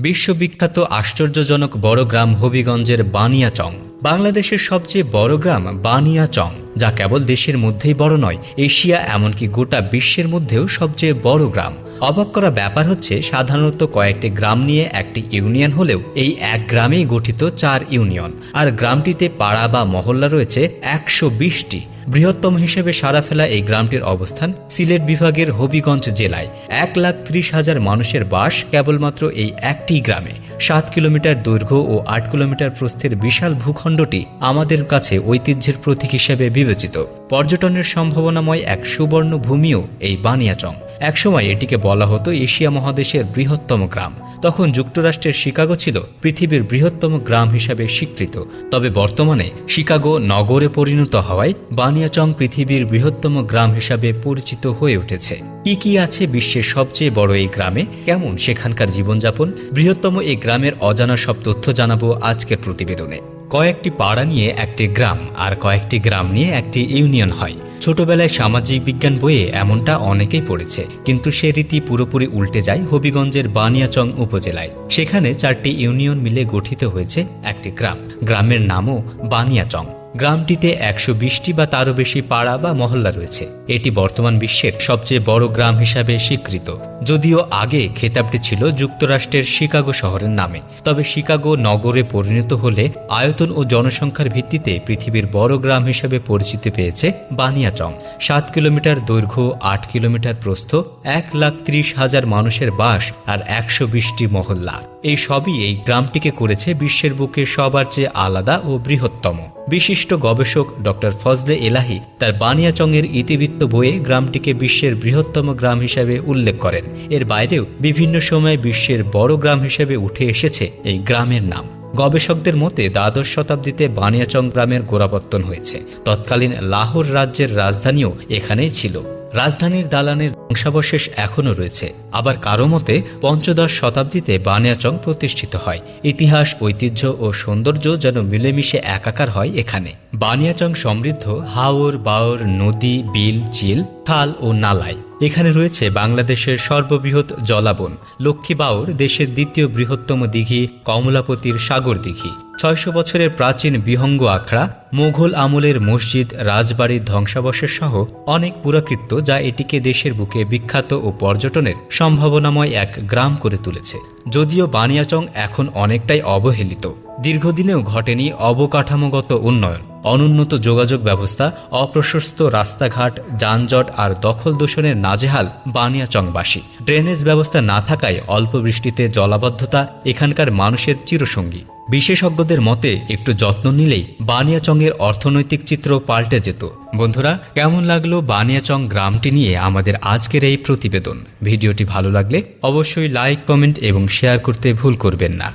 বিশ্ববিখ্যাত আশ্চর্যজনক বড় গ্রাম হবিগঞ্জের বানিয়াচং। বাংলাদেশের সবচেয়ে বড় গ্রাম বানিয়াচং, যা কেবল দেশের মধ্যেই বড় নয়, এশিয়া এমনকি গোটা বিশ্বের মধ্যেও সবচেয়ে বড় গ্রাম। অবাক করা ব্যাপার হচ্ছে, সাধারণত কয়েকটি গ্রাম নিয়ে একটি ইউনিয়ন হলেও এই এক গ্রামেই গঠিত 4 ইউনিয়ন, আর গ্রামটিতে পাড়া বা মহল্লা রয়েছে 120টি। বৃহত্তম হিসেবে সারা ফেলা এই গ্রামটির অবস্থান সিলেট বিভাগের হবিগঞ্জ জেলায়। 1,30,000 মানুষের বাস কেবলমাত্র এই একটি গ্রামে। 7 কিলোমিটার দৈর্ঘ্য ও 8 কিলোমিটার প্রস্থের বিশাল ভূখণ্ডটি আমাদের কাছে ঐতিহ্যের প্রতীক হিসেবে বিবেচিত। পর্যটনের সম্ভাবনাময় এক সুবর্ণ ভূমিও এই বানিয়াচং। একসময় এটিকে বলা হতো এশিয়া মহাদেশের বৃহত্তম গ্রাম। তখন যুক্তরাষ্ট্রের শিকাগো ছিল পৃথিবীর বৃহত্তম গ্রাম হিসাবে স্বীকৃত। তবে বর্তমানে শিকাগো নগরে পরিণত হওয়ায় বানিয়াচং পৃথিবীর বৃহত্তম গ্রাম হিসাবে পরিচিত হয়ে উঠেছে। কি আছে বিশ্বের সবচেয়ে বড় এই গ্রামে, কেমন সেখানকার জীবনযাপন, বৃহত্তম এই গ্রামের অজানা সব তথ্য জানাবো আজকের প্রতিবেদনে। কয়েকটি পাড়া নিয়ে একটি গ্রাম, আর কয়েকটি গ্রাম নিয়ে একটি ইউনিয়ন হয়। ছোটবেলায় সামাজিক বিজ্ঞান বইয়ে এমনটা অনেকেই পড়েছে, কিন্তু সে রীতি পুরোপুরি উল্টে যায় হবিগঞ্জের বানিয়াচং উপজেলায়। সেখানে 4টি ইউনিয়ন মিলে গঠিত হয়েছে একটি গ্রাম। গ্রামের নামও বানিয়াচং। গ্রামটিতে 120টি বা তারও বেশি পাড়া বা মহল্লা রয়েছে। এটি বর্তমান বিশ্বের সবচেয়ে বড় গ্রাম হিসাবে স্বীকৃত। যদিও আগে খেতাবটি ছিল যুক্তরাষ্ট্রের শিকাগো শহরের নামে, তবে শিকাগো নগরে পরিণত হলে আয়তন ও জনসংখ্যার ভিত্তিতে পৃথিবীর বড় গ্রাম হিসেবে পরিচিতি পেয়েছে বানিয়াচং। 7 কিলোমিটার দৈর্ঘ্য, 8 কিলোমিটার প্রস্থ, 1,30,000 মানুষের বাস আর 120টি মহল্লা, এই সবই এই গ্রামটিকে করেছে বিশ্বের বুকে সবার চেয়ে আলাদা ও বৃহত্তম। বিশিষ্ট গবেষক ডক্টর ফজলে এলাহি তার বানিয়াচংয়ের ইতিবৃত্ত বইয়ে গ্রামটিকে বিশ্বের বৃহত্তম গ্রাম হিসাবে উল্লেখ করেন। এর বাইরেও বিভিন্ন সময়ে বিশ্বের বড় গ্রাম হিসেবে উঠে এসেছে এই গ্রামের নাম। গবেষকদের মতে দ্বাদশ শতাব্দীতে বানিয়াচং গ্রামের গোড়াপত্তন হয়েছে। তৎকালীন লাহোর রাজ্যের রাজধানীও এখানেই ছিল। রাজধানীর দালানের ধ্বংসাবশেষ এখনও রয়েছে। আবার কারো মতে পঞ্চদশ শতাব্দীতে বানিয়াচং প্রতিষ্ঠিত হয়। ইতিহাস, ঐতিহ্য ও সৌন্দর্য যেন মিলেমিশে একাকার হয় এখানে। বানিয়াচং সমৃদ্ধ হাওর, বাওর, নদী, বিল, চিল, খাল ও নালায়। এখানে রয়েছে বাংলাদেশের সর্ববৃহৎ জলাবন লক্ষ্মী বাওর, দেশের দ্বিতীয় বৃহত্তম দিঘি কমলাপতির সাগর দিঘি, 600 বছরের প্রাচীন বিহঙ্গ আখড়া, মোঘল আমলের মসজিদ, রাজবাড়ির ধ্বংসাবশেষ সহ অনেক পুরাকীর্তি যা এটিকে দেশের বুকে বিখ্যাত ও পর্যটনের সম্ভাবনাময় এক গ্রাম করে তুলেছে। যদিও বানিয়াচং এখন অনেকটাই অবহেলিত, দীর্ঘদিনেও ঘটেনি অবকাঠামোগত উন্নয়ন। অনুন্নত যোগাযোগ ব্যবস্থা, অপ্রশস্ত রাস্তাঘাট, যানজট আর দখল দূষণের নাজেহাল বানিয়াচংবাসী। ড্রেনেজ ব্যবস্থা না থাকায় অল্প বৃষ্টিতে জলাবদ্ধতা এখানকার মানুষের চিরসঙ্গী। বিশেষজ্ঞদের মতে একটু যত্ন নিলেই বানিয়াচংয়ের অর্থনৈতিক চিত্র পাল্টে যেত। বন্ধুরা, কেমন লাগলো বানিয়াচং গ্রামটি নিয়ে আমাদের আজকের এই প্রতিবেদন? ভিডিওটি ভালো লাগলে অবশ্যই লাইক, কমেন্ট এবং শেয়ার করতে ভুল করবেন না।